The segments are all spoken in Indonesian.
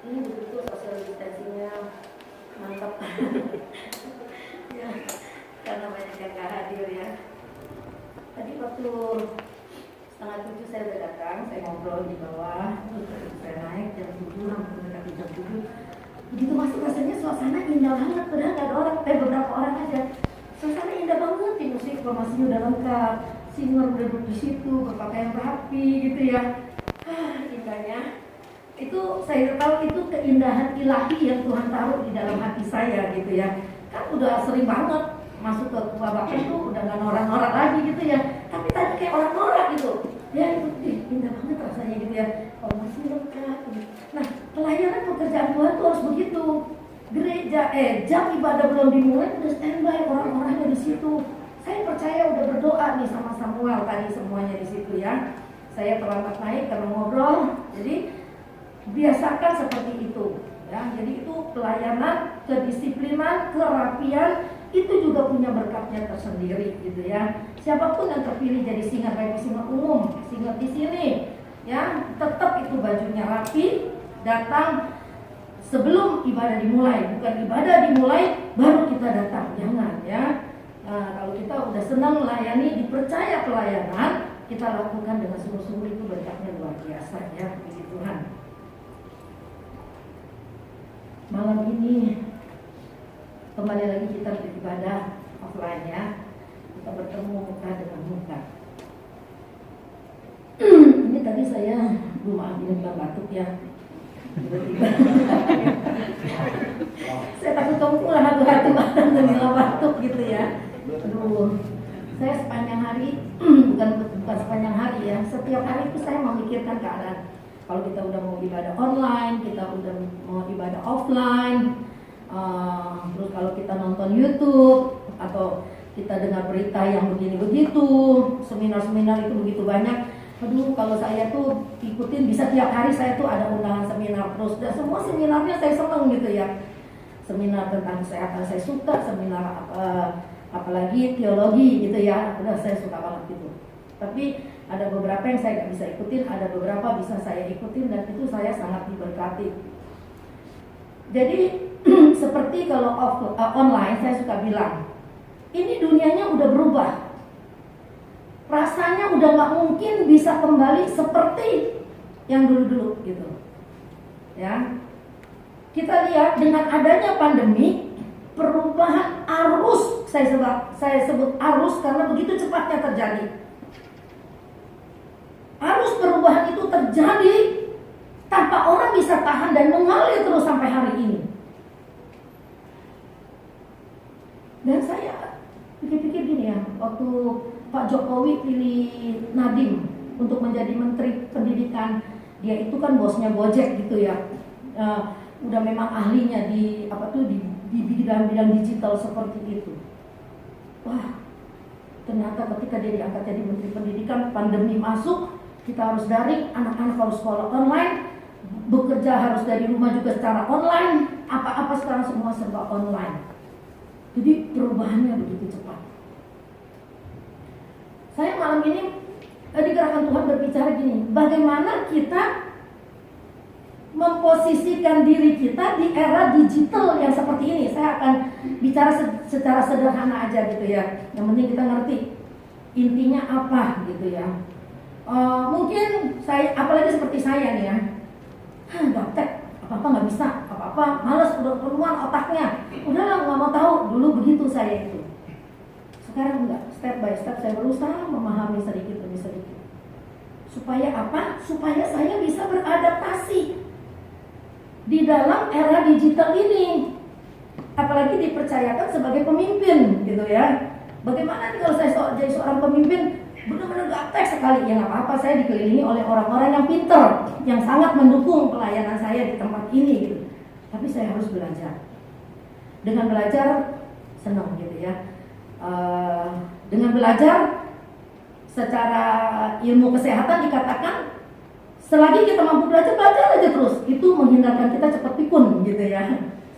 Ini betul social distancingnya mantap. Ya, karena banyak yang gak hadir ya. Tadi waktu 6:30 saya udah datang, saya ngobrol di bawah, terus saya naik jam 7, langsung mendekati jam 7. Begitu masuk rasanya suasana indah banget, padahal gak ada orang, beberapa orang aja. Suasana indah banget, di musik formasinya udah lengkap, singer udah duduk di situ, berpakaian rapi gitu ya. Indahnya. Itu saya tahu itu keindahan ilahi yang Tuhan taruh di dalam hati saya gitu ya. Kan udah sering banget masuk ke Gua Bakar tuh udah gak norak-norak lagi gitu ya. Tapi tadi kayak orang norak gitu. Ya itu indah banget rasanya gitu ya. Oh masih lengkap. Nah pelayanan pekerjaan Tuhan tuh harus begitu. Gereja, jam ibadah belum dimulai udah standby orang-orangnya di situ. Saya percaya udah berdoa nih sama Samuel tadi semuanya di situ ya. Saya terlambat naik karena ngobrol. Jadi biasakan seperti itu ya. Jadi itu pelayanan, kedisiplinan, kerapian itu juga punya berkatnya tersendiri gitu ya. Siapapun yang terpilih jadi singer, baik singer umum, singer di sini ya, tetap itu bajunya rapi, datang sebelum ibadah dimulai, bukan ibadah dimulai baru kita datang, jangan ya. Nah, kalau kita udah senang melayani, dipercaya pelayanan, kita lakukan dengan sungguh-sungguh, itu berkatnya luar biasa ya, puji Tuhan. Malam ini kembali lagi kita beribadah offline ya. Kita bertemu muka dengan muka. Ini tadi saya belum ambil batuk ya. Tiba-tiba saya takut kamu pulang hatu-hatu dan batuk gitu ya. Aduh, saya sepanjang hari bukan sepanjang hari ya. Setiap hari itu saya memikirkan keadaan. Kalau kita udah mau ibadah online, kita udah mau ibadah offline, terus kalau kita nonton YouTube atau kita dengar berita yang begini-begitu, seminar-seminar itu begitu banyak. Aduh, kalau saya tuh ikutin bisa tiap hari saya tuh ada undangan seminar terus, dan semua seminarnya saya seneng gitu ya. Seminar tentang kesehatan saya suka, seminar apalagi teologi gitu ya, udah saya suka banget gitu. Tapi ada beberapa yang saya nggak bisa ikutin, ada beberapa bisa saya ikutin, dan itu saya sangat diberkati. Jadi seperti kalau online saya suka bilang, ini dunianya udah berubah. Rasanya udah nggak mungkin bisa kembali seperti yang dulu-dulu gitu. Ya, kita lihat dengan adanya pandemi, perubahan arus, saya sebut arus karena begitu cepatnya terjadi. Arus perubahan itu terjadi tanpa orang bisa tahan dan mengalir terus sampai hari ini. Dan saya pikir-pikir gini ya, waktu Pak Jokowi pilih Nadiem untuk menjadi Menteri Pendidikan, dia itu kan bosnya Gojek gitu ya, udah memang ahlinya di bidang-bidang digital seperti itu. Wah, ternyata ketika dia diangkat jadi Menteri Pendidikan, pandemi masuk, kita harus daring, anak-anak harus sekolah online, bekerja harus dari rumah juga secara online, apa-apa sekarang semua serba online. Jadi perubahannya begitu cepat. Saya malam ini di Gerakan Tuhan berbicara gini, bagaimana kita memposisikan diri kita di era digital yang seperti ini. Saya akan bicara secara sederhana aja gitu ya. Yang penting kita ngerti intinya apa gitu ya. Mungkin saya, apalagi seperti saya nih ya, gaptek, apa-apa nggak bisa, apa-apa malas, udah keluar otaknya, udahlah nggak mau tahu. Dulu begitu saya itu. Sekarang enggak, step by step saya berusaha memahami sedikit demi sedikit. Supaya apa? Supaya saya bisa beradaptasi di dalam era digital ini. Apalagi dipercayakan sebagai pemimpin gitu ya. Bagaimana nih kalau saya jadi seorang pemimpin? Benar-benar gaptek sekali, ya nggak apa-apa, saya dikelilingi oleh orang-orang yang pintar, yang sangat mendukung pelayanan saya di tempat ini gitu. Tapi saya harus belajar. Dengan belajar senang gitu ya. Dengan belajar secara ilmu kesehatan dikatakan, selagi kita mampu belajar aja terus, itu menghindarkan kita cepat pikun gitu ya.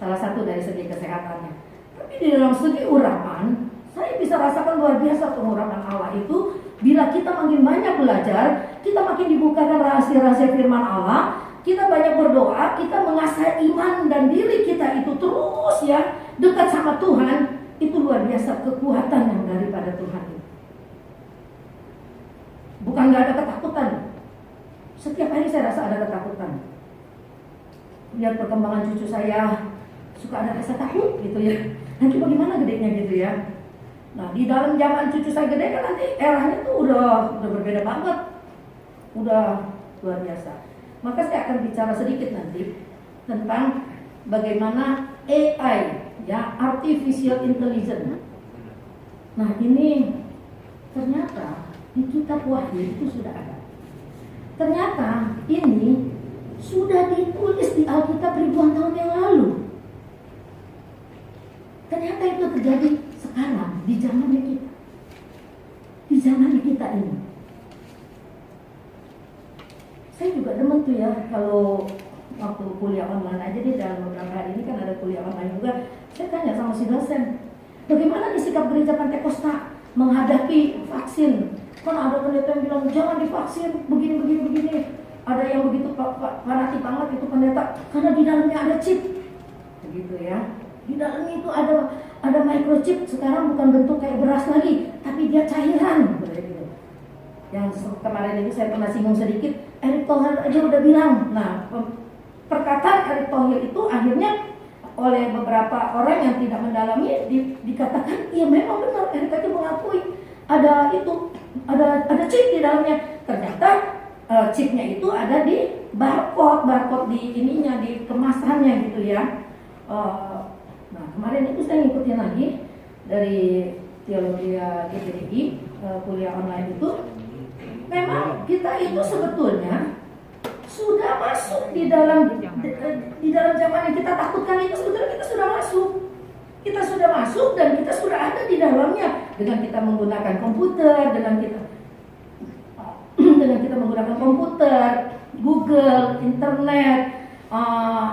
Salah satu dari segi kesehatannya. Tapi di dalam segi urapan, saya bisa rasakan luar biasa pengurapan Allah itu. Bila kita makin banyak belajar, kita makin dibukakan rahasia-rahasia firman Allah, kita banyak berdoa, kita mengasah iman dan diri kita itu terus ya dekat sama Tuhan, itu luar biasa kekuatan yang daripada Tuhan itu. Bukan nggak ada ketakutan. Setiap hari saya rasa ada ketakutan. Lihat perkembangan cucu saya, suka ada rasa takut gitu ya. Nanti bagaimana gedenya gitu ya. Nah di dalam zaman cucu saya gede kan nanti eranya tuh udah berbeda banget. Udah luar biasa. Maka saya akan bicara sedikit nanti tentang bagaimana AI ya, Artificial Intelligence. Nah ini ternyata di kitab Wahyu itu sudah ada. Ternyata ini sudah ditulis di Alkitab ribuan tahun yang lalu. Ternyata itu terjadi sekarang di zamannya kita. Di zamannya kita ini. Saya juga demen tuh ya kalau waktu kuliah online aja deh, dalam beberapa hari ini kan ada kuliah online juga. Saya tanya sama si dosen, bagaimana nih sikap gereja Pantekosta menghadapi vaksin? Kan ada pendeta yang bilang jangan divaksin, begini. Ada yang begitu fanatik banget itu pendeta, karena di dalamnya ada chip, begitu ya. Di dalamnya itu ada microchip. Sekarang bukan bentuk kayak beras lagi, tapi dia cairan, begitu. Yang kemarin itu saya pernah singgung sedikit, Erick Thohir aja udah bilang. Nah, perkataan Erick Thohir itu akhirnya oleh beberapa orang yang tidak mendalami dikatakan, iya memang benar, Erick aja mengakui ada chip di dalamnya. Ternyata chipnya itu ada di barcode di ininya, di kemasannya gitu ya. Nah kemarin itu saya ngikutin lagi dari Teologi GPDI kuliah online itu. Memang kita itu sebetulnya sudah masuk di dalam zaman yang kita takutkan itu. Sebetulnya kita sudah masuk. Kita sudah masuk dan kita sudah ada di dalamnya. Dengan kita menggunakan komputer, dengan kita menggunakan komputer, Google, internet,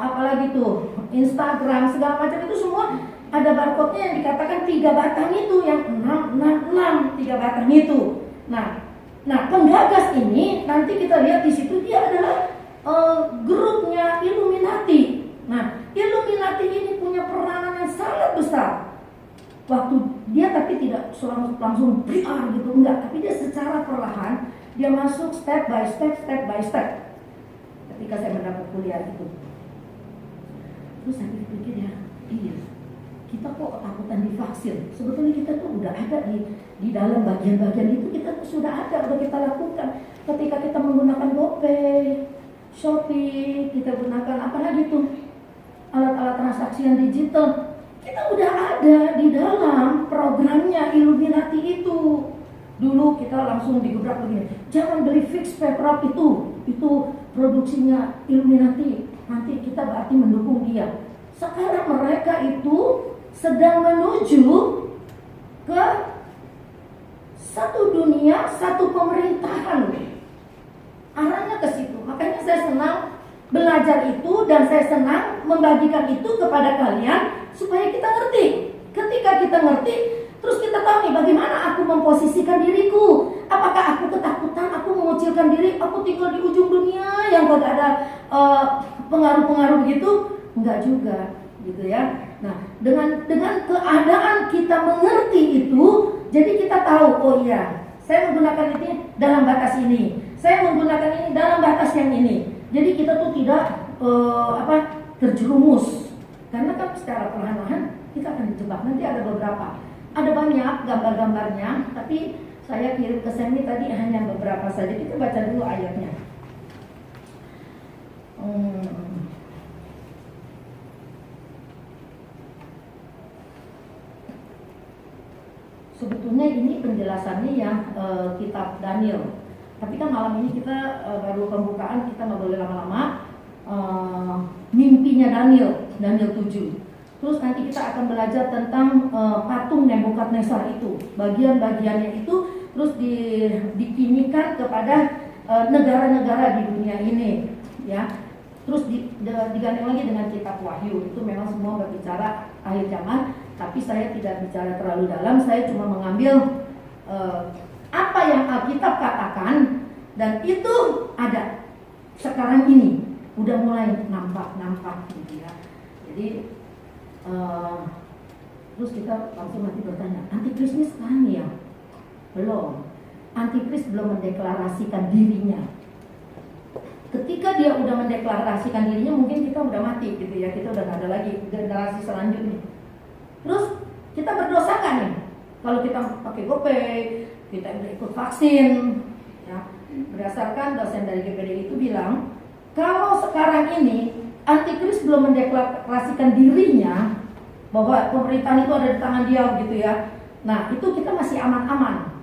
apalagi tuh Instagram, segala macam itu semua ada barcode-nya yang dikatakan 3 batang itu, yang 6 3 batang itu. Nah penggagas ini nanti kita lihat di situ dia adalah grupnya Illuminati. Nah Illuminati ini punya peranan yang sangat besar. Waktu dia tapi tidak langsung PR gitu, enggak, tapi dia secara perlahan dia masuk step by step. Ketika saya mendapat kuliah itu, terus saya pikir ya, iya, kita kok ketakutan divaksin? Sebetulnya kita tuh udah ada di dalam bagian-bagian itu, kita tuh sudah ada, udah kita lakukan. Ketika kita menggunakan GoPay, Shopee, kita gunakan apa lagi tuh, alat-alat transaksi yang digital, kita udah ada di dalam programnya Illuminati itu. Dulu kita langsung digebrak begini, jangan beli fix paper itu produksinya Illuminati, nanti kita berarti mendukung dia. Sekarang mereka itu sedang menuju ke satu dunia, satu pemerintahan. Arahnya ke situ. Makanya saya senang belajar itu dan saya senang membagikan itu kepada kalian supaya kita ngerti. Ketika kita ngerti, terus kita tahu nih bagaimana aku memposisikan diriku. Apakah aku ketakutan, aku mengucilkan diri, aku tinggal di ujung dunia yang gak ada pengaruh-pengaruh begitu? Enggak juga, gitu ya. Nah, dengan keadaan kita mengerti itu, jadi kita tahu, oh iya, saya menggunakan ini dalam batas ini, saya menggunakan ini dalam batas yang ini. Jadi kita tuh tidak terjerumus, karena kan secara perlahan-lahan kita akan dijebak. Nanti ada beberapa. Ada banyak gambar-gambarnya, tapi saya kirim ke Semi tadi hanya beberapa saja. Kita baca dulu ayatnya. Sebetulnya ini penjelasannya yang kitab Daniel. Tapi kan malam ini kita baru pembukaan, kita nggak boleh lama-lama. Mimpinya Daniel 7. Terus nanti kita akan belajar tentang patung Nebukadnezar itu, bagian-bagiannya itu, terus dikinikan kepada negara-negara di dunia ini, ya. Terus digandeng lagi dengan kitab Wahyu, itu memang semua berbicara akhir zaman, tapi saya tidak bicara terlalu dalam, saya cuma mengambil apa yang Alkitab katakan, dan itu ada sekarang ini. udah mulai nampak gitu ya. Jadi terus kita langsung nanti bertanya, antikris ini sekarang ya? Belum. Antikris belum mendeklarasikan dirinya. Ketika dia udah mendeklarasikan dirinya, mungkin kita udah mati gitu ya, kita udah gak ada lagi generasi selanjutnya. Terus kita berdosa kan nih? Kalau kita pakai GoPay, kita udah ikut vaksin, ya. Berdasarkan dosen dari GPD itu bilang, kalau sekarang ini antikris belum mendeklarasikan dirinya bahwa pemerintahan itu ada di tangan dia gitu ya. Nah, itu kita masih aman-aman.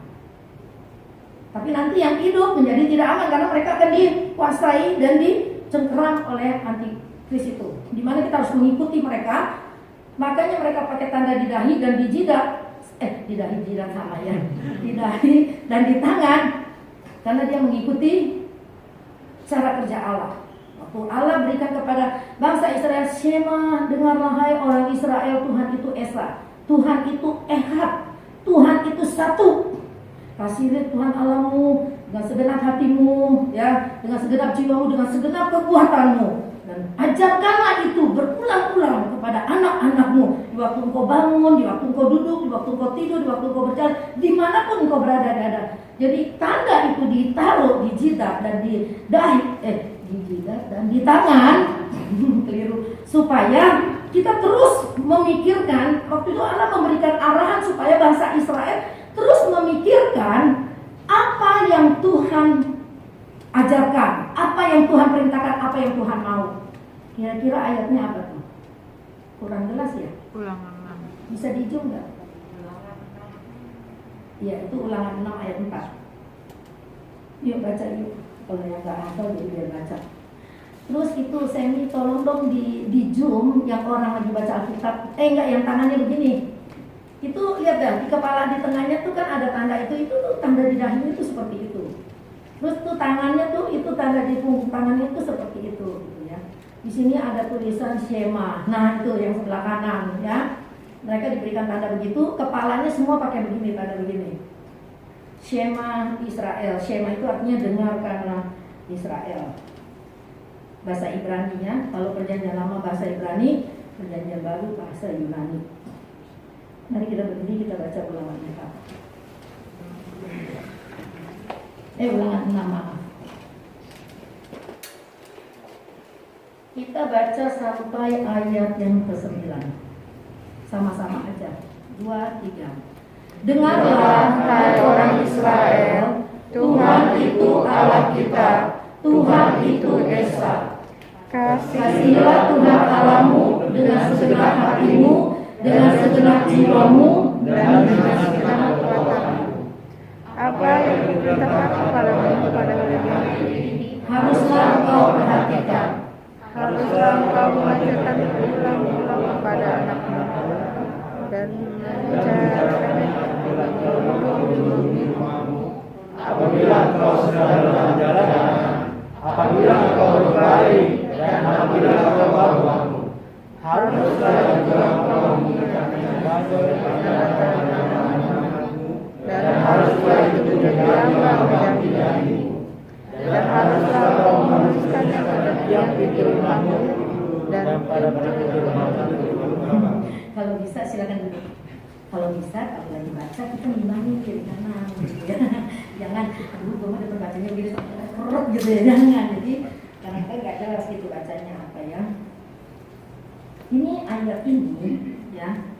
Tapi nanti yang hidup menjadi tidak aman karena mereka akan dikuasai dan dicengkeram oleh antikris itu. Dimana kita harus mengikuti mereka. Makanya mereka pakai tanda di dahi dan di jidat. Di dahi jidat sama ya. Di dahi dan di tangan. Karena dia mengikuti cara kerja Allah. Waktu Allah berikan kepada bangsa Israel, Shema, dengarlah hai orang Israel, Tuhan itu Esa, Tuhan itu Ehad, Tuhan itu satu. Kasihilah Tuhan Allahmu dengan segenap hatimu, ya, dengan segenap jiwamu, dengan segenap kekuatanmu, dan ajarkanlah itu berulang-ulang kepada anak-anakmu di waktu engkau bangun, di waktu engkau duduk, di waktu engkau tidur, di waktu engkau berjalan, dimanapun engkau berada. Jadi tanda itu ditaruh di jidat dan di dahi, di jidat dan di tangan, keliru, supaya kita terus memikirkan. Waktu itu Allah memberikan arahan supaya bangsa Israel terus memikirkan apa yang Tuhan ajarkan, apa yang Tuhan perintahkan, apa yang Tuhan mau. Kira-kira ayatnya apa tuh? Kurang jelas ya? Ulangan 6. Bisa di-zoom nggak? Ya, itu Ulangan 6 ayat 4. Yuk baca yuk. Kalau yang nggak hafal jadi biar baca. Terus itu Semi tolong dong di zoom yang orang lagi baca Alkitab. Enggak, yang tangannya begini. Itu lihat dah, di kepala di tengahnya tuh kan ada tanda itu tuh tanda di dahi itu seperti itu. Terus tuh tangannya tuh itu tanda di punggung tangannya itu seperti itu gitu ya. Di sini ada tulisan Shema. Nah, itu yang sebelah kanan ya. Mereka diberikan tanda begitu, kepalanya semua pakai begini, tanda begini. Shema Israel. Shema itu artinya dengarkanlah Israel. Bahasa Ibrani-nya, kalau perjanjian lama bahasa Ibrani, perjanjian baru bahasa Yunani. Mari kita berdiri, kita baca Ulangan 4. Ulangan 6, maaf. Kita baca sampai ayat yang ke-9. Sama-sama aja. 2, 3. Dengarlah hai orang Israel, Tuhan itu Allah kita, Tuhan itu Esa. Kasihilah Tuhan Allahmu dengan segenap hatimu, dengan segenap jiwamu, dan dengan segenap kekuatanmu. Apa yang diperintahkan kepadamu pada hari ini haruslah engkau perhatikan. haruslah engkau mengajarkan berulang-ulang kepada anakmu dan mengajarkannya apabila engkau sedang dalam perjalanan, apabila engkau berbalik, dan apabila engkau bangun, haruslah juga engkau mengingatkan dan haruslah itu menjadi lambang bidang-bidangmu, dan haruslah engkau menuliskannya pada tiang pintu rumahmu dan pada pintu rumahmu. Kalau bisa silakan duduk. Kalau bisa, kalau lagi baca kita nimbangin kiri kanan gitu ya. Jangan, aduh gue ada perbacanya begini kerut gitu ya, jangan. Jadi kadang-kadang nggak jelas gitu bacanya apa ya. Ini ayat ini ya,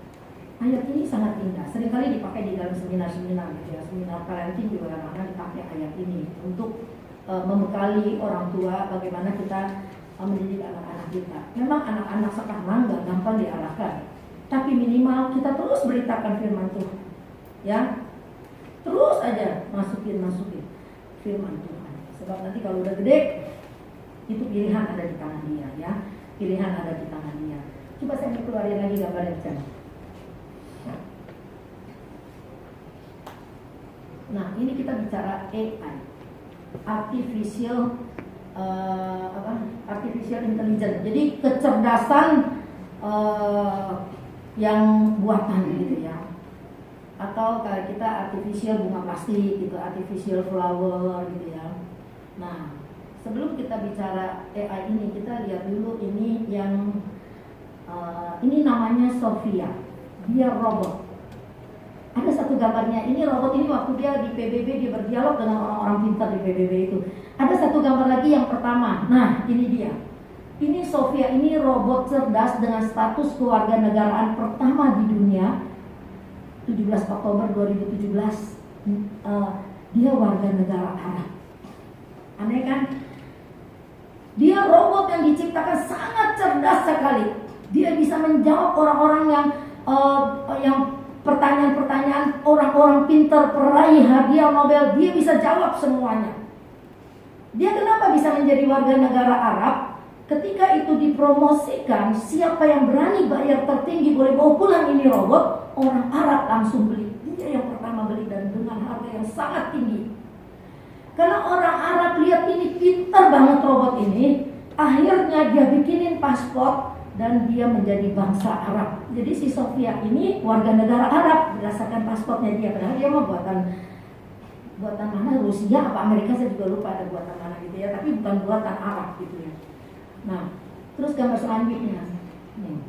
ayat ini sangat indah. Seringkali dipakai di dalam seminar-seminar gitu ya. Seminar parenting juga kadang-kadang dipakai ayat ini untuk membekali orang tua bagaimana kita mendidik anak-anak kita. Memang anak-anak sekarang nggak gampang diarahkan. Tapi minimal kita terus beritakan firman Tuhan, ya, terus aja masukin firman Tuhan. Sebab nanti kalau udah gede, itu pilihan ada di tangan dia, ya, pilihan ada di tangan dia. Coba saya keluarin lagi gambarnya Chan. Nah, ini kita bicara AI, artificial intelligence. Jadi kecerdasan yang buatan gitu ya, atau kayak kita artificial bunga plastik gitu, artificial flower gitu ya. Nah, sebelum kita bicara AI ini, kita lihat dulu ini yang ini namanya Sophia. Dia robot. Ada satu gambarnya, ini robot ini waktu dia di PBB, dia berdialog dengan orang-orang pintar di PBB itu. Ada satu gambar lagi yang pertama. Nah, ini dia. Ini Sophia, ini robot cerdas dengan status kewarganegaraan pertama di dunia. 17 Oktober 2017. Dia warga negara Arab. Aneh kan? Dia robot yang diciptakan sangat cerdas sekali. Dia bisa menjawab orang-orang yang pertanyaan-pertanyaan orang-orang pintar peraih hadiah Nobel. Dia bisa jawab semuanya. Dia kenapa bisa menjadi warga negara Arab? Ketika itu dipromosikan, siapa yang berani bayar tertinggi boleh bawa pulang ini robot, orang Arab langsung beli. Dia yang pertama beli dan dengan harga yang sangat tinggi. Karena orang Arab lihat ini pintar banget robot ini, akhirnya dia bikinin paspor dan dia menjadi bangsa Arab. Jadi si Sophia ini warga negara Arab berdasarkan paspornya dia. Padahal dia mah buatan mana, Rusia apa Amerika, saya juga lupa ada buatan mana gitu ya, tapi bukan buatan Arab gitu ya. Nah, terus gambar selanjutnya nih.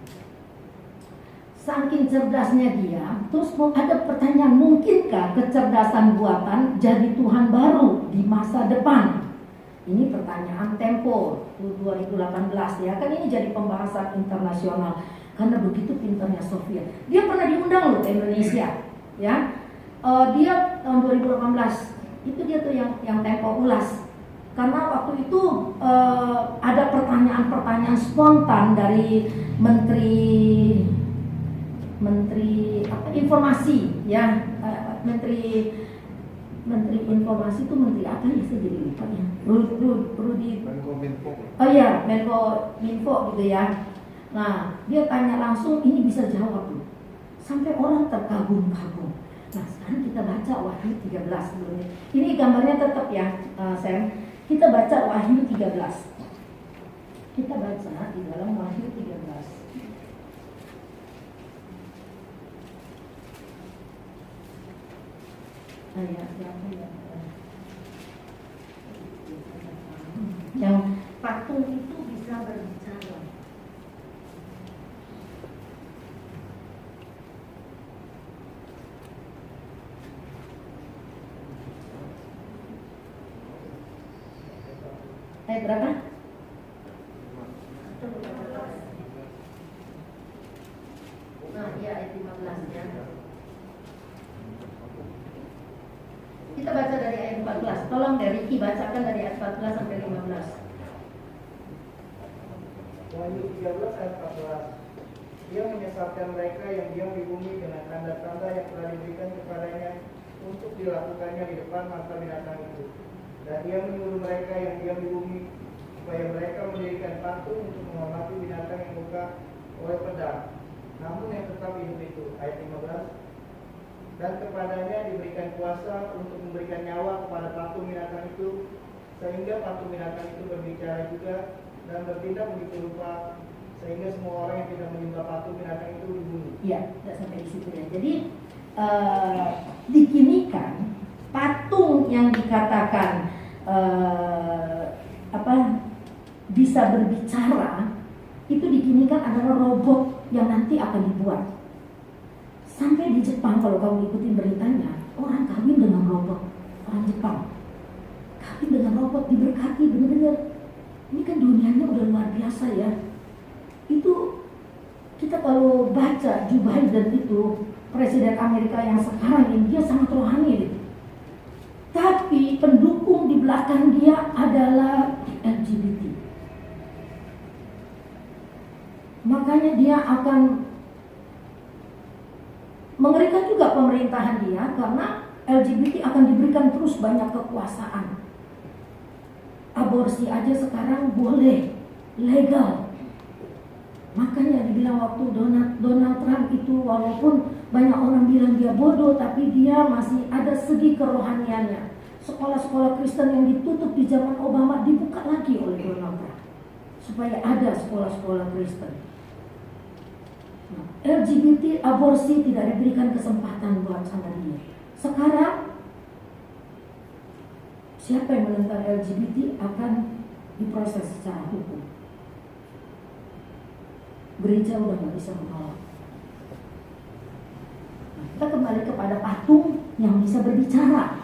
Saking cerdasnya dia, terus ada pertanyaan, mungkinkah kecerdasan buatan jadi Tuhan baru di masa depan? Ini pertanyaan Tempo 2018 ya, kan ini jadi pembahasan internasional karena begitu pintarnya Sophia. Dia pernah diundang loh ke Indonesia, ya. Dia tahun 2018 itu dia tuh yang Tempo ulas. Karena waktu itu ada pertanyaan-pertanyaan spontan dari Menteri informasi ya, Menteri informasi itu menteri apa ya, saya jadi lupa ya, Rudi Menko. Oh iya, Menko gitu ya. Nah, dia tanya langsung, ini bisa jawab tuh, sampai orang terkagum-kagum. Nah, sekarang kita baca Wahyu 13 dulu nih. Ini gambarnya tetap ya, Sam. Kita baca Wahyu 13. Kita baca di dalam Wahyu 13. Yang patung itu bisa berbicara. Ayat berapa? Nah, iya ayat 15 ya. Kita baca dari ayat 14. Tolong dari Riki bacakan dari ayat 14 sampai 15. Wahyu 13 ayat 14. Dia menyesatkan mereka yang diam di bumi dengan tanda-tanda yang telah diberikan kepadanya untuk dilakukannya di depan mata binatang itu. Dan dia menyuruh mereka yang diam di bumi supaya mereka mendirikan patung untuk menghormati binatang yang luka oleh pedang, namun yang tetap hidup itu. Ayat 15. Dan kepadanya diberikan kuasa untuk memberikan nyawa kepada patung binatang itu, sehingga patung binatang itu berbicara juga dan bertindak begitu rupa, sehingga semua orang yang tidak menyembah patung binatang itu dibunuh. Iya, tidak sampai di situ ya. Jadi dikinikan patung yang dikatakan bisa berbicara itu dikinikan adalah robot yang nanti akan dibuat. Sampai di Jepang kalau kamu ikutin beritanya, orang kawin dengan robot, orang Jepang kawin dengan robot, diberkati benar-benar. Ini kan dunianya udah luar biasa ya. Itu kita kalau baca Joe Biden itu presiden Amerika yang sekarang ini, dia sangat rohani gitu. Tapi pendukung di belakang dia adalah LGBT. Makanya dia akan mengerikan juga pemerintahan dia, karena LGBT akan diberikan terus banyak kekuasaan. Aborsi aja sekarang boleh, legal. Makanya dibilang waktu Donald Trump itu, walaupun banyak orang bilang dia bodoh, tapi dia masih ada segi kerohaniannya. Sekolah-sekolah Kristen yang ditutup di zaman Obama dibuka lagi oleh Donald Trump, supaya ada sekolah-sekolah Kristen. LGBT aborsi tidak diberikan kesempatan buat sama dia. Sekarang siapa yang menentang LGBT akan diproses secara hukum. Gereja udah nggak bisa menolak. Nah, kita kembali kepada patung yang bisa berbicara.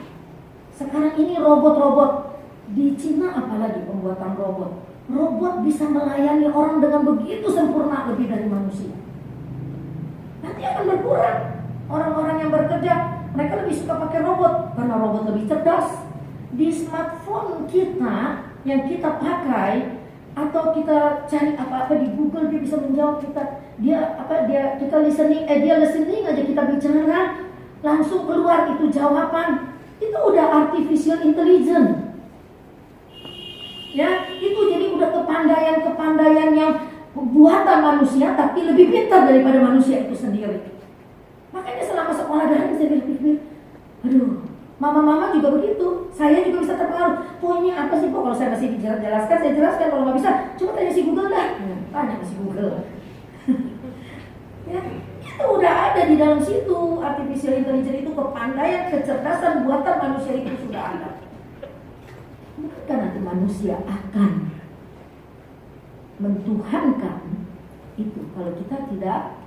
Sekarang ini robot-robot di Cina, apalagi pembuatan robot. Robot bisa melayani orang dengan begitu sempurna, lebih dari manusia. Nanti akan berkurang orang-orang yang bekerja. Mereka lebih suka pakai robot karena robot lebih cerdas. Di smartphone kita yang kita pakai atau kita cari apa-apa di Google, dia bisa menjawab kita. Kita listening aja, kita bicara langsung keluar itu jawaban. Itu udah artificial intelligence. Ya, itu jadi udah kepandaian yang buatan manusia tapi lebih pintar daripada manusia itu sendiri. Makanya selama sekolah daring saya berpikir, aduh, mama-mama juga begitu. Saya juga bisa terpengaruh. Oh, ini apa sih kok? Kalau saya masih dijelaskan, saya jelaskan. Kalau nggak bisa, coba tanya si Google dah. Tanya si Google. Ya, itu udah ada di dalam situ. Artificial intelligence itu kepandaian, kecerdasan buatan manusia itu sudah ada. Maka nanti manusia akan mentuhankan itu kalau kita tidak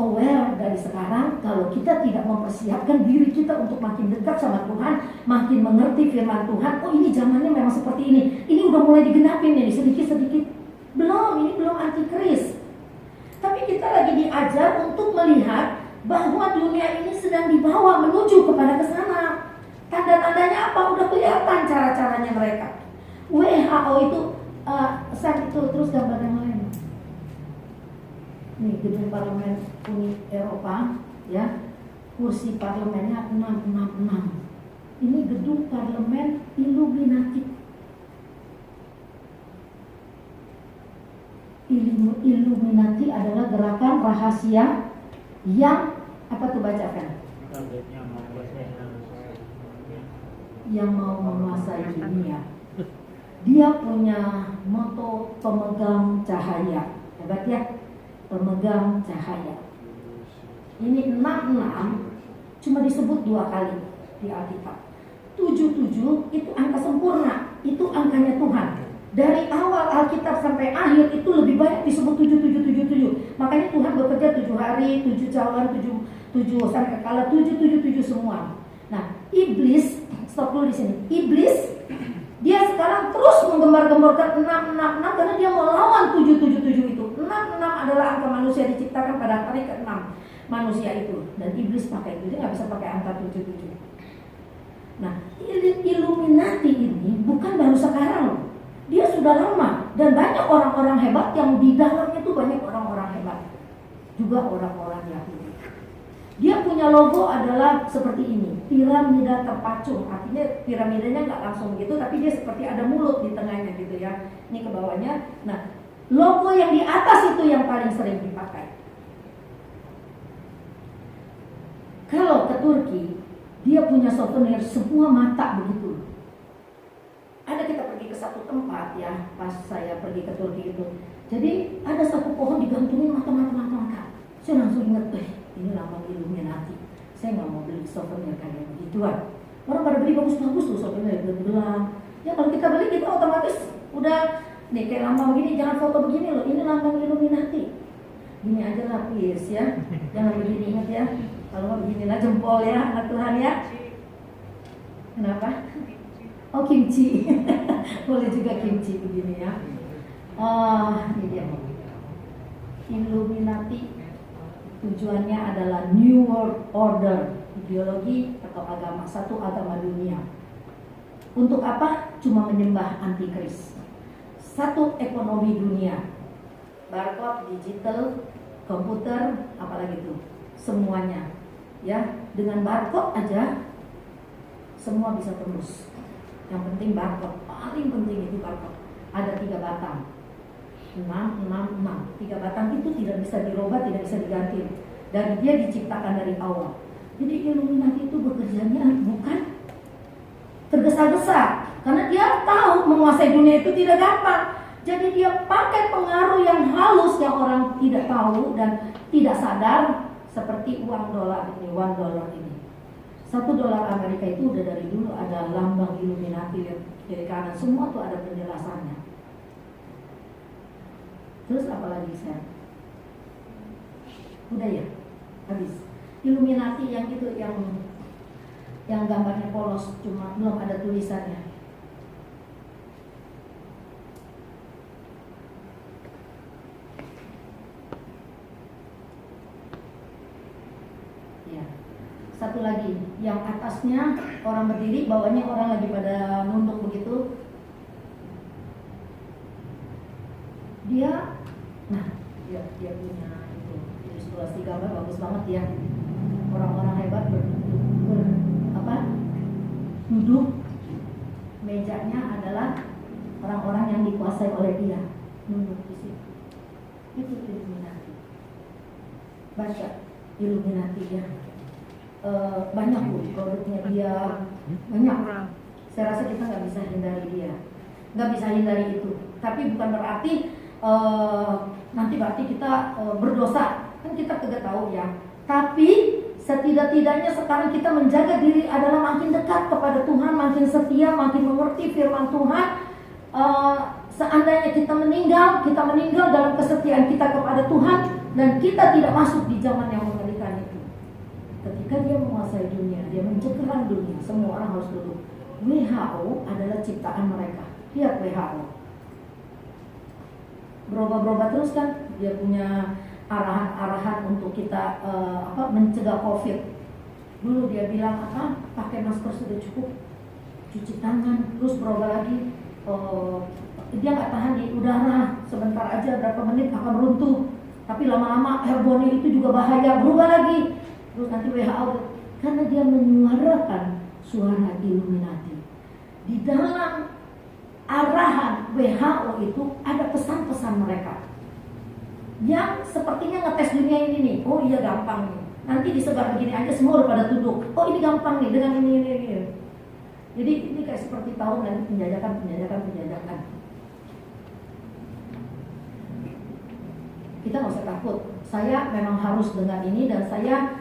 aware dari sekarang, kalau kita tidak mempersiapkan diri kita untuk makin dekat sama Tuhan, makin mengerti firman Tuhan. Oh, ini zamannya memang seperti ini. Ini udah mulai digenapin nih sedikit-sedikit. Ini belum antikris. Tapi kita lagi diajar untuk melihat bahwa dunia ini sedang dibawa menuju kepada kesana. Tanda-tandanya apa? Udah kelihatan cara-caranya mereka. WHO itu terus gambar yang lain. Nih gedung parlemen Uni Eropa, ya, kursi parlemennya 666. Ini gedung parlemen Illuminati. Illuminati adalah gerakan rahasia yang apa tuh bacakan? Yang mau menguasai dunia. Dia punya moto pemegang cahaya. Hebat ya? Pemegang cahaya. Ini 66 cuma disebut 2 kali di Alkitab. 77 itu angka sempurna, itu angkanya Tuhan. Dari awal Alkitab sampai akhir itu lebih banyak disebut 7777. Makanya Tuhan bekerja 7 hari, 7 cawan, 7 sampai kala 777 semua. Nah, iblis, stop dulu di sini. Iblis dia sekarang terus menggembar-gemborkan 666 karena dia mau lawan 777 itu. 66 adalah angka manusia diciptakan pada hari ke-6 manusia itu. Dan iblis pakai itu, dia nggak bisa pakai angka 77. Nah, Illuminati ini bukan baru sekarang loh. Dia sudah lama dan banyak orang-orang hebat yang di dalamnya itu banyak orang-orang hebat. Juga orang-orang Yahudi. Dia punya logo adalah seperti ini, piramida terpacung. Artinya piramidanya nggak langsung gitu, tapi dia seperti ada mulut di tengahnya gitu ya. Ini ke bawahnya. Nah, logo yang di atas itu yang paling sering dipakai. Kalau ke Turki, dia punya souvenir semua mata begitu. Ada kita pergi ke satu tempat ya, pas saya pergi ke Turki itu. Jadi ada satu pohon digantungin mata. Saya langsung ingat, ini lambang Illuminati. Saya nggak mau beli souvenir kayak begituan. Orang pada beli bagus-bagus tuh souvenir belang. Ya kalau kita beli kita otomatis udah nih kayak lambang begini, jangan foto begini loh. Ini lambang Illuminati. Gini aja lah please ya, jangan begini, ingat ya. Kalau mau beginilah jempol ya, anak Tuhan ya. Kenapa? Oh, kimchi. Boleh juga kimchi begini ya. Ini dia. Illuminati tujuannya adalah New World Order, ideologi atau agama, satu agama dunia. Untuk apa? Cuma menyembah antikris. Satu ekonomi dunia. Barcode, digital, komputer, apalagi itu. Semuanya. Ya, dengan barcode aja semua bisa tembus. Yang penting barcode, paling penting itu barcode. Ada 3 batang. 6. 3 batang itu tidak bisa dirubah, tidak bisa diganti. Dan dia diciptakan dari awal. Jadi Illuminati itu bekerjanya bukan tergesa-gesa, karena dia tahu menguasai dunia itu tidak gampang. Jadi dia pakai pengaruh yang halus yang orang tidak tahu dan tidak sadar, seperti uang dolar ini, $1 ini. $1 Amerika itu udah dari dulu ada lambang Illuminati, lihat kiri kanan, semua tuh ada penjelasannya. Terus apa lagi saya? Udah ya, habis. Illuminati yang itu yang gambarnya polos, cuma belum ada tulisannya. Ya. Satu lagi, yang atasnya orang berdiri, bawahnya orang lagi pada nunduk begitu. Dia punya itu ilustrasi gambar bagus banget ya. Orang-orang hebat duduk, mejanya adalah orang-orang yang dikuasai oleh dia, nunduk di situ. Itu Illuminati. Baca Illuminati ya. Banyak produknya dia, banyak. Saya rasa kita nggak bisa hindari dia, nggak bisa hindari itu. Tapi bukan berarti nanti berarti kita berdosa, kan kita tidak tahu ya. Tapi setidak-tidaknya sekarang kita menjaga diri adalah makin dekat kepada Tuhan, makin setia, makin mengerti firman Tuhan. Seandainya kita meninggal dalam kesetiaan kita kepada Tuhan, dan kita tidak masuk di zaman yang mengerikan itu. Ketika dia menguasai dunia, dia mencengkeram dunia, semua orang harus duduk. WHO adalah ciptaan mereka. Lihat WHO, berubah-ubah terus kan, dia punya arahan-arahan untuk kita mencegah COVID. Dulu dia bilang pakai masker sudah cukup, cuci tangan, terus berubah lagi. Dia nggak tahan di udara, sebentar aja berapa menit akan runtuh. Tapi lama-lama airborne itu juga bahaya, berubah lagi. Terus nanti WHO, karena dia menyuarakan suara Illuminati. Di dalam arahan WHO itu ada pesan-pesan mereka yang sepertinya ngetes dunia ini nih. Oh iya gampang nih, nanti disebar begini aja semua udah pada tunduk. Oh ini gampang nih dengan ini. Jadi ini kayak seperti tahun dan penjajakan. Kita nggak usah takut. Saya memang harus dengan ini, dan saya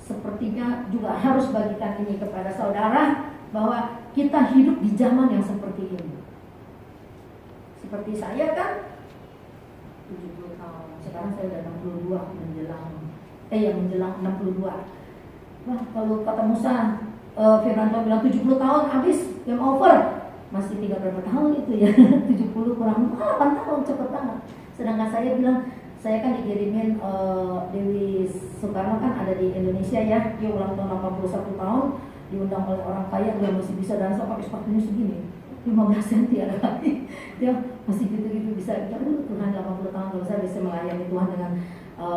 sepertinya juga harus bagikan ini kepada saudara, bahwa kita hidup di zaman yang seperti ini. Seperti saya kan 70 tahun, sekarang saya udah 62 menjelang 62. Wah, kalau kata Musa, Firman Tuhan bilang 70 tahun habis, game over. Masih 3 berapa tahun itu ya? 70 kurang 8 tahun, cepet banget. Sedangkan saya bilang, saya kan dikirimin Dewi Soekarno kan ada di Indonesia ya, dia ulang tahun 81 tahun, diundang oleh orang kaya, dia masih bisa dansa pakai sepatunya segini 15 cm ada lagi, dia masih gitu-gitu bisa. Aduh Tuhan, 80 tahun kalau saya bisa melayani Tuhan dengan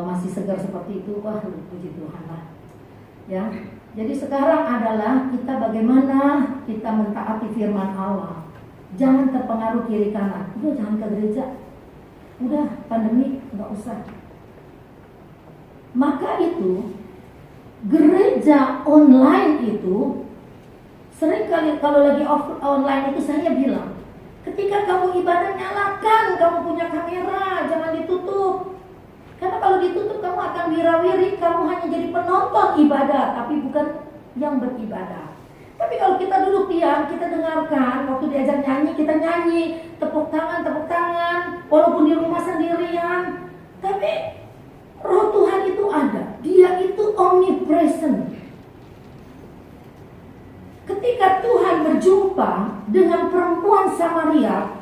masih segar seperti itu, wah puji Tuhan lah ya. Jadi sekarang adalah kita bagaimana kita mentaati firman Allah, jangan terpengaruh kiri kanan. Udah jangan ke gereja, udah pandemi nggak usah. Maka itu gereja online itu seringkali kalau lagi online itu saya bilang, ketika kamu ibadah nyalakan, kamu punya kamera, jangan ditutup. Karena kalau ditutup kamu akan wirawiri, kamu hanya jadi penonton ibadah, tapi bukan yang beribadah. Tapi kalau kita duduk diam, kita dengarkan, waktu diajak nyanyi, kita nyanyi, tepuk tangan, walaupun di rumah sendirian. Tapi Roh Tuhan itu ada, Dia itu omnipresent. Ketika Tuhan berjumpa dengan perempuan Samaria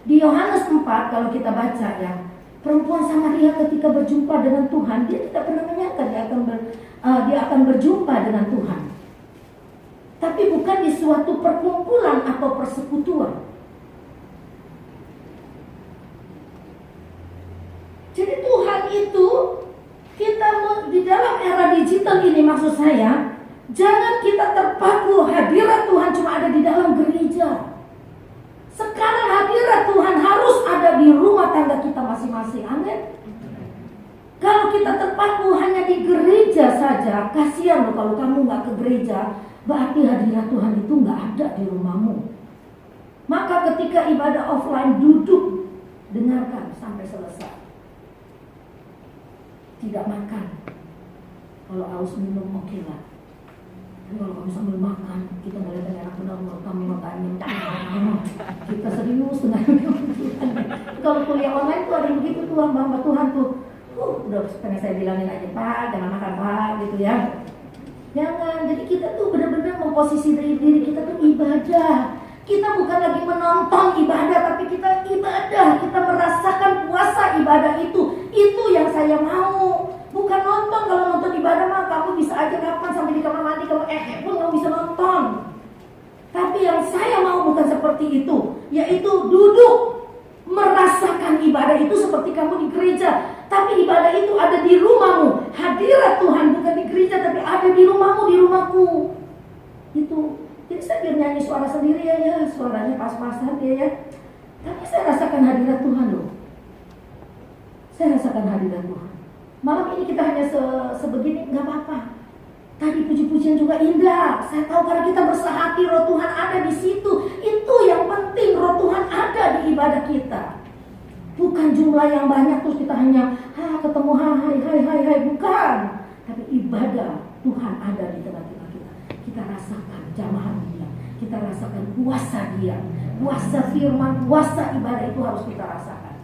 di Yohanes 4, kalau kita baca ya, perempuan Samaria ketika berjumpa dengan Tuhan, dia tidak pernah menyangka dia akan berjumpa dengan Tuhan. Tapi bukan di suatu perkumpulan atau persekutuan. Jadi Tuhan itu, kita di dalam era digital ini, maksud saya, jangan kita terpaku hadirat Tuhan cuma ada di dalam gereja. Sekarang hadirat Tuhan harus ada di rumah tangga kita masing-masing. Amin. Kalau kita terpaku hanya di gereja saja, kasihan loh kalau kamu nggak ke gereja, berarti hadirat Tuhan itu nggak ada di rumahmu. Maka ketika ibadah offline, duduk, dengarkan sampai selesai. Tidak makan. Kalau haus minum oke lah. Kalau kami sambil makan, kita ngeliatin anak benar, kami makannya, kita serius dengan Tuhan. Kalau kuliah online tuh ada begitu tuh, hamba Tuhan tuh, udah pengen saya bilangin aja, Pak, jangan makan Pak, gitu ya. Jangan, jadi kita tuh benar-benar memposisi diri kita tuh ibadah. Kita bukan lagi menonton ibadah, tapi kita ibadah. Kita merasakan puasa ibadah itu. Itu yang saya mau. Bukan nonton. Kalau nonton ibadah mah kamu bisa aja kapan sampai di kamar mandi kamu pun kamu bisa nonton. Tapi yang saya mau bukan seperti itu, yaitu duduk merasakan ibadah itu seperti kamu di gereja. Tapi ibadah itu ada di rumahmu. Hadirat Tuhan bukan di gereja, tapi ada di rumahmu, di rumahku. Itu. Jadi saya biar nyanyi suara sendiri ya, suaranya pas-pasan ya. Tapi saya rasakan hadirat Tuhan loh. Saya rasakan hadirat Tuhan. Malam ini kita hanya sebegini, nggak apa-apa. Tadi puji-pujian juga indah. Saya tahu karena kita bersahati, roh Tuhan ada di situ. Itu yang penting, roh Tuhan ada di ibadah kita. Bukan jumlah yang banyak terus kita hanya ketemu hai, bukan. Tapi ibadah Tuhan ada di tengah-tengah kita. Kita rasakan jamahan Dia, kita rasakan kuasa Dia, kuasa firman, kuasa ibadah itu harus kita rasakan.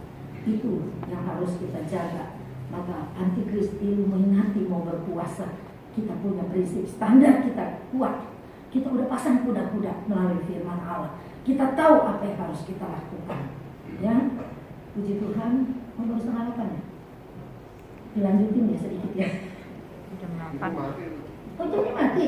Itu yang harus kita jaga. Maka antikris Illuminati mau berkuasa, kita punya prinsip standar kita kuat. Kita udah pasang kuda-kuda melalui firman Allah. Kita tahu apa yang harus kita lakukan. Ya, puji Tuhan. Mau 7:30 ya? Dilanjutin ya sedikit ya. Jam 8. Oh, jadi mati.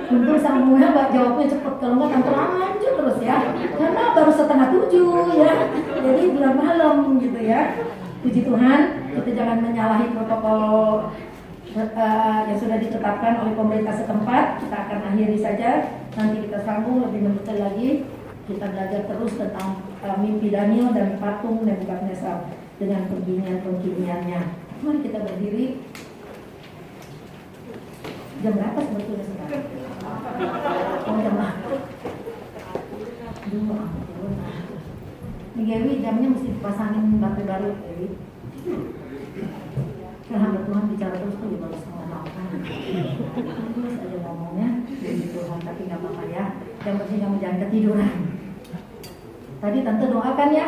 Untung Samuel Mbak jawabnya cepet, kalau nggak nanti lanjut terus ya. Karena baru 6:30 ya. Jadi bulan malam gitu ya. Puji Tuhan, kita jangan menyalahi protokol yang sudah ditetapkan oleh pemerintah setempat. Kita akan akhiri saja. Nanti kita sambung lebih mendetail lagi. Kita belajar terus tentang mimpi Daniel dan patung Nebukadnezar dengan pengkiniannya. Mari kita berdiri. Jam berapa sebetulnya sekarang? Oh, jam 2. Ini Dewi jamnya mesti dipasangin baterai baru, Dewi. Hamba Tuhan bicara terus tuh baru 7:30. Terus aja ngomongnya, puji Tuhan, tapi nggak apa-apa ya. Yang penting kamu jangan ketiduran. Tadi tante doakan ya,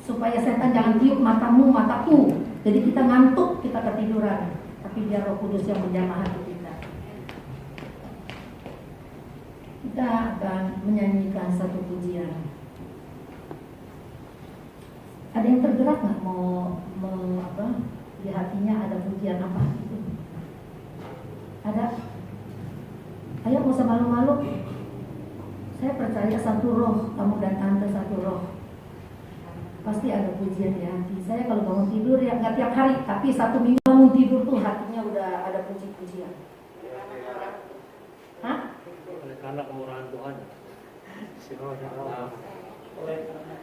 supaya setan jangan tiup matamu, mataku. Jadi kita ngantuk, kita ketiduran. Tapi biar Roh Kudus yang menjamah hati kita. Kita akan menyanyikan satu pujian. Ada yang tergerak nggak mau di hatinya ada pujian apa gitu? Ada? Ayo nggak usah malu-malu. Saya percaya satu roh, kamu dan tante satu roh. Pasti ada pujian di hati. Saya kalau bangun tidur ya nggak tiap hari, tapi satu minggu bangun tidur tuh hatinya udah ada puji-pujian. Hah? Karena kemurahan Tuhan.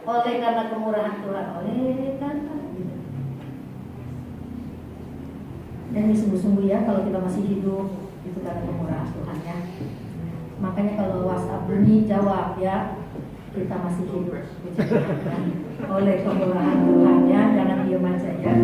Oleh karena kemurahan Tuhan, oleh karena dan ini sungguh-sungguh ya kalau kita masih hidup itu karena kemurahan Tuhan ya. Makanya kalau WhatsApp bunyi jawab ya, kita masih hidup ya. Oleh kemurahan Tuhan ya, jangan diam aja ya.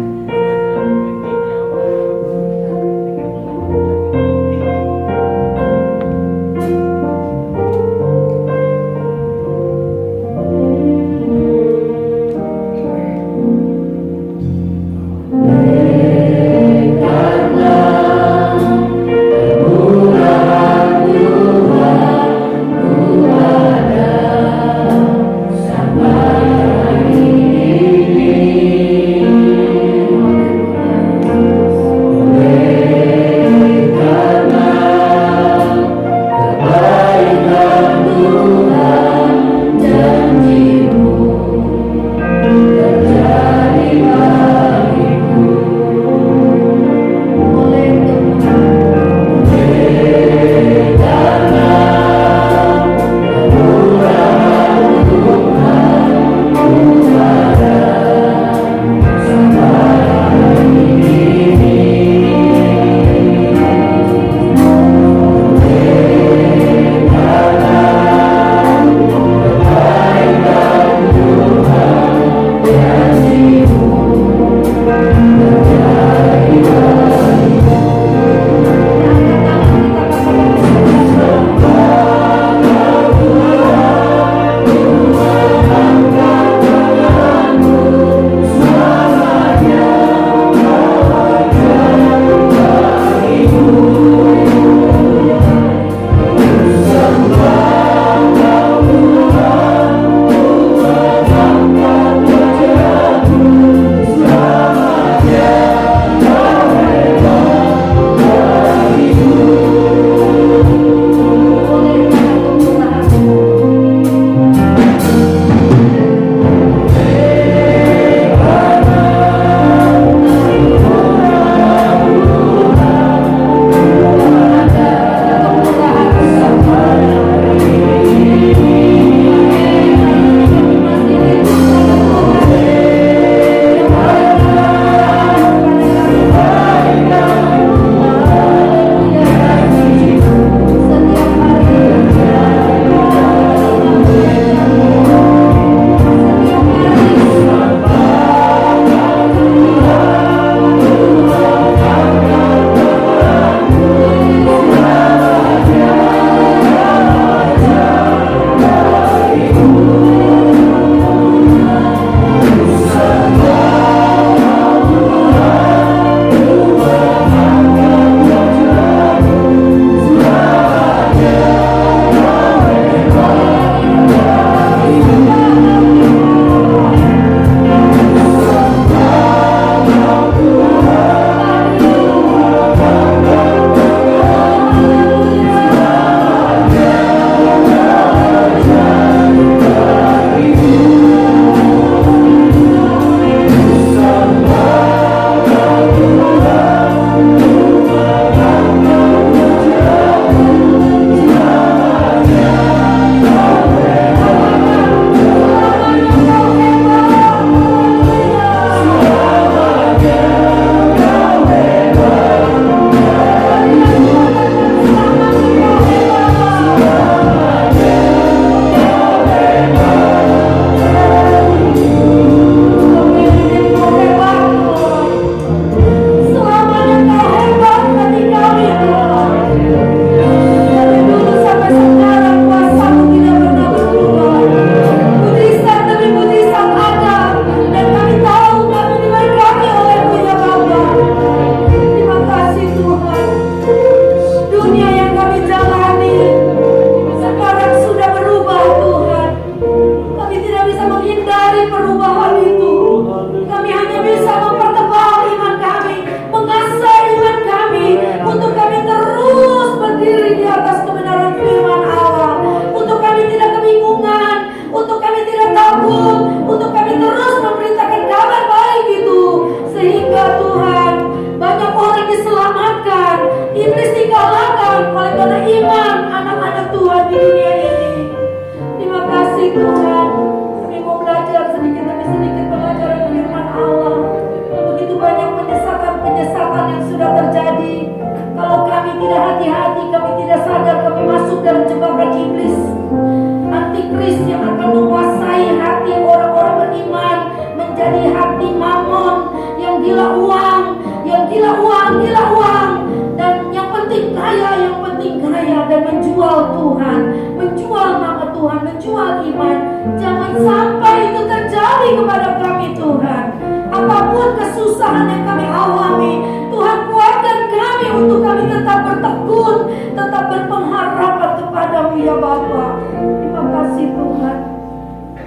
Tuhan, menjual nama Tuhan, menjual iman. Jangan sampai itu terjadi kepada kami Tuhan. Apapun kesusahan yang kami alami, Tuhan kuatkan kami untuk kami tetap bertekun, tetap berpengharapan kepadamu ya Bapa. Terima kasih Tuhan,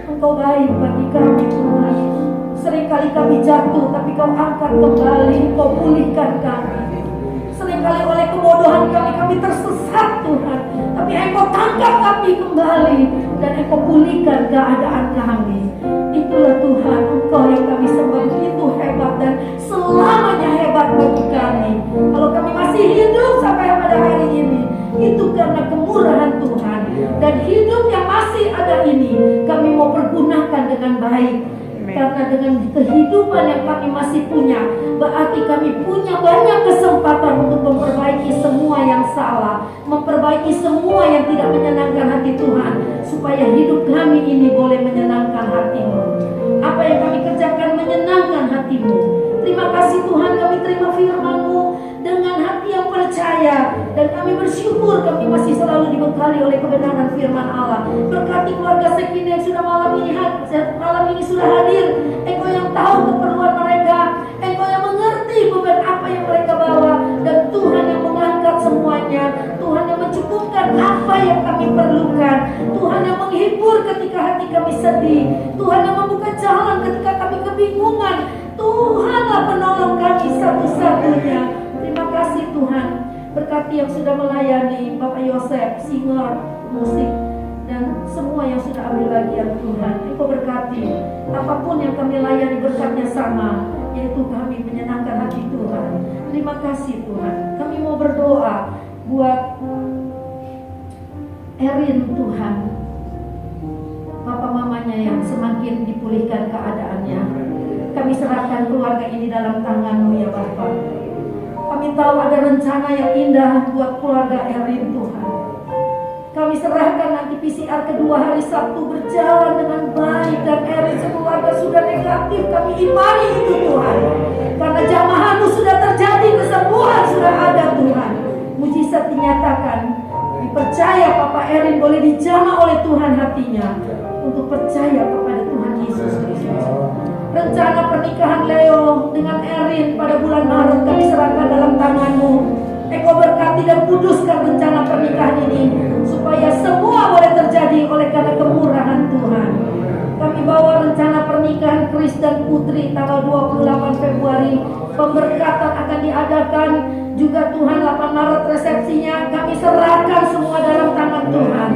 Engkau baik bagi kami Tuhan. Seringkali kami jatuh, tapi Kau angkat kembali, Kau pulihkan kami. Seringkali oleh kebodohan kami tersesat Tuhan, tapi Engkau tangkap kami kembali dan Engkau pulihkan keadaan kami. Itulah Tuhan, Engkau yang kami sembah begitu hebat dan selamanya hebat bagi kami. Kalau kami masih hidup sampai pada hari ini, itu karena kemurahan Tuhan. Dan hidup yang masih ada ini kami mau pergunakan dengan baik. Karena dengan kehidupan yang kami masih punya, berarti kami punya banyak kesempatan untuk memperbaiki semua yang salah, memperbaiki semua yang tidak menyenangkan hati Tuhan, supaya hidup kami ini boleh menyenangkan hati-Mu. Apa yang kami kerjakan menyenangkan hati-Mu. Terima kasih Tuhan, kami terima firman-Mu dengan hati yang percaya, dan kami bersyukur kami masih selalu dibekali oleh kebenaran firman Allah. Berkati keluarga Sekine yang sudah malam ini sudah hadir. Engkau yang tahu keperluan mereka, Engkau yang mengerti beban apa yang mereka bawa, dan Tuhan yang mengangkat semuanya, Tuhan yang mencukupkan apa yang kami perlukan, Tuhan yang menghibur ketika hati kami sedih, Tuhan yang membuka jalan ketika kami kebingungan. Tuhanlah penolong kami satu-satunya. Terima kasih Tuhan. Berkati yang sudah melayani, Bapak Yosef, singer, musik, dan semua yang sudah ambil bagian Tuhan. Engkau berkati apapun yang kami layani, berkatnya sama, yaitu kami menyenangkan hati Tuhan. Terima kasih Tuhan. Kami mau berdoa buat Erin Tuhan, papa mamanya yang semakin dipulihkan keadaannya. Kami serahkan keluarga ini dalam tangan-Mu ya Bapa. Kami tahu ada rencana yang indah buat keluarga Erin Tuhan. Kami serahkan nanti PCR kedua hari Sabtu berjalan dengan baik, dan Erin sekeluarga sudah negatif. Kami imani itu Tuhan, karena jamahan-Mu sudah terjadi, kesembuhan sudah ada Tuhan. Mujizat dinyatakan. Dipercaya Papa Erin boleh dijamah oleh Tuhan hatinya untuk percaya kepada Tuhan Yesus Kristus. Rencana pernikahan Leo dengan Erin pada bulan Maret kami serahkan dalam tangan-Mu. Engkau berkati dan kuduskan rencana pernikahan ini, supaya semua boleh terjadi oleh karena kemurahan Tuhan. Kami bawa rencana pernikahan Chris dan Putri tanggal 28 Februari. Pemberkatan akan diadakan juga Tuhan 8 Maret resepsinya. Kami serahkan semua dalam tangan Tuhan.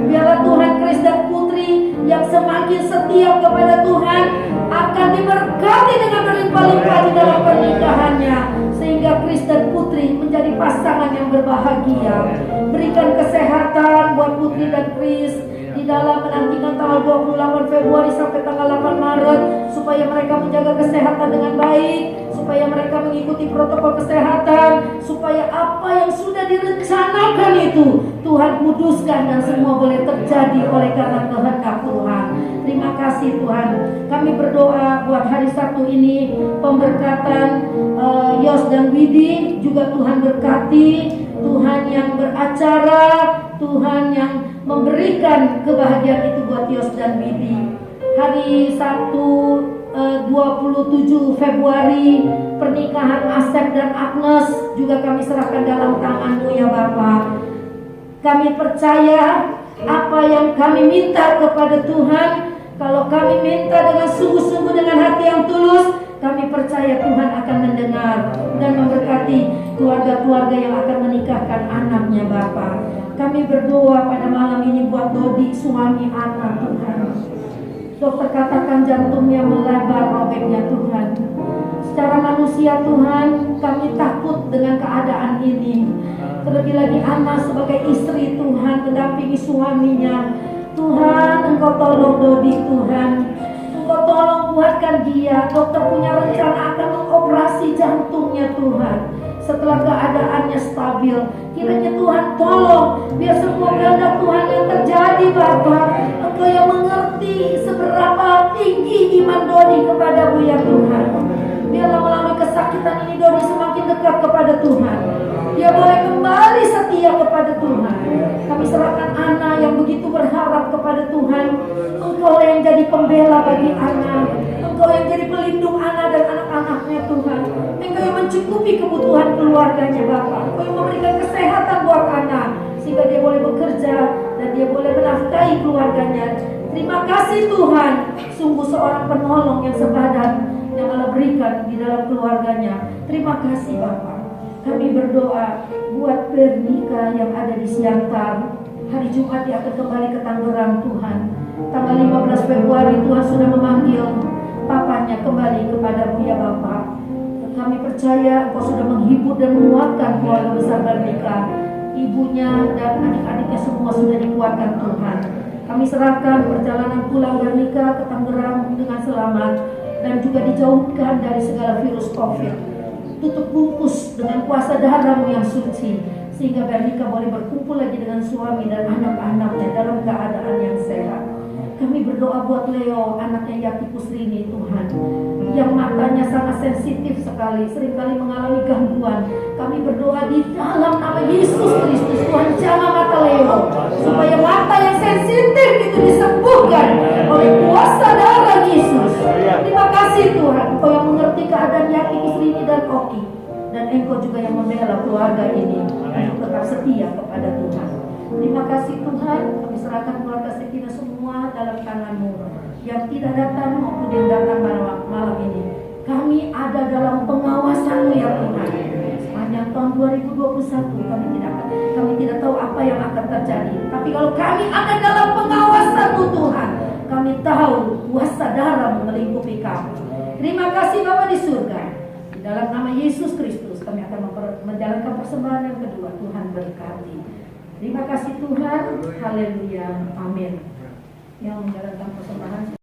Biarlah Tuhan Chris dan Putri yang semakin setia kepada Tuhan akan diberkati dengan berlimpah-limpah di dalam pernikahannya, sehingga Chris dan Putri menjadi pasangan yang berbahagia. Berikan kesehatan buat Putri dan Chris di dalam menantikan tanggal 28 Februari sampai tanggal 8 Maret, supaya mereka menjaga kesehatan dengan baik, supaya mereka mengikuti protokol kesehatan, supaya apa yang sudah direncanakan itu Tuhan kuduskan dan semua boleh terjadi oleh karena kehendak Tuhan. Terima kasih Tuhan. Kami berdoa buat hari Sabtu ini, pemberkatan Yos dan Widi juga Tuhan berkati, Tuhan yang beracara, Tuhan yang memberikan kebahagiaan itu buat Yos dan Widi. Hari Sabtu 27 Februari pernikahan Asep dan Agnes juga kami serahkan dalam tangan-Mu ya Bapa. Kami percaya apa yang kami minta kepada Tuhan, kalau kami minta dengan sungguh-sungguh dengan hati yang tulus, kami percaya Tuhan akan mendengar dan memberkati keluarga-keluarga yang akan menikahkan anaknya Bapa. Kami berdoa pada malam ini buat Dodi, suami anak Tuhan. Dokter katakan jantungnya melebar, robeknya Tuhan. Secara manusia Tuhan, kami takut dengan keadaan ini. Terlebih lagi Anna sebagai istri Tuhan, mendampingi suaminya. Tuhan, Engkau tolong Dodi Tuhan. Engkau tolong kuatkan dia. Dokter punya rencana akan mengoperasi jantungnya Tuhan. Setelah keadaannya stabil, kiranya Tuhan tolong, biar semua kehendak Tuhan yang terjadi Bapa. Engkau yang mengerti seberapa tinggi iman Dodi kepada-Mu ya Tuhan. Biarlah melalui kesakitan ini Dodi semakin dekat kepada Tuhan. Dia boleh kembali setia kepada Tuhan. Kami serahkan kepada Tuhan, Engkau yang jadi pembela bagi anak, Engkau yang jadi pelindung anak dan anak-anaknya Tuhan, Engkau yang mencukupi kebutuhan keluarganya Bapa, Engkau yang memberikan kesehatan buat anak sehingga dia boleh bekerja dan dia boleh menafkahi keluarganya. Terima kasih Tuhan, sungguh seorang penolong yang sepadan yang Allah berikan di dalam keluarganya. Terima kasih Bapa. Kami berdoa buat Bernika yang ada di Siantar. Hari Jumat dia akan kembali ke Tangerang Tuhan. Tanggal 15 Februari Tuhan sudah memanggil papanya kembali kepadamu ya Bapa. Kami percaya Engkau sudah menghibur dan menguatkan keluarga besar Bernika. Ibunya dan adik-adiknya semua sudah dikuatkan Tuhan. Kami serahkan perjalanan pulang Bernika ke Tangerang dengan selamat dan juga dijauhkan dari segala virus COVID. Tutup bungkus dengan kuasa darah-Mu yang suci sehingga Bernika boleh berkumpul lagi dengan suami dan anak-anaknya dalam keadaan yang sehat. Kami berdoa buat Leo, anaknya Yati Pusrini Tuhan, yang matanya sangat sensitif sekali, seringkali mengalami gangguan. Kami berdoa di dalam nama Yesus Kristus, Tuhan jaga mata Leo, supaya mata yang sensitif itu disembuhkan oleh kuasa darah Yesus. Terima kasih Tuhan, Engkau yang mengerti keadaan Yati Pusrini dan Oki, dan Engkau juga yang membela keluarga ini untuk tetap setia kepada Tuhan. Terima kasih Tuhan, kami serahkan keluarga Setina semua dalam tangan-Mu, yang tidak datang maupun yang datang malam ini. Kami ada dalam pengawasan-Mu ya Tuhan. Sepanjang tahun 2021 kami tidak tahu apa yang akan terjadi. Tapi kalau kami ada dalam pengawasan-Mu Tuhan, kami tahu kuasa darah-Mu melingkupi kami. Terima kasih Bapa di surga. Di dalam nama Yesus Kristus kami akan menjalankan persembahan yang kedua. Tuhan berkati. Terima kasih Tuhan. Haleluya. Amin. Yang menjalankan persembahan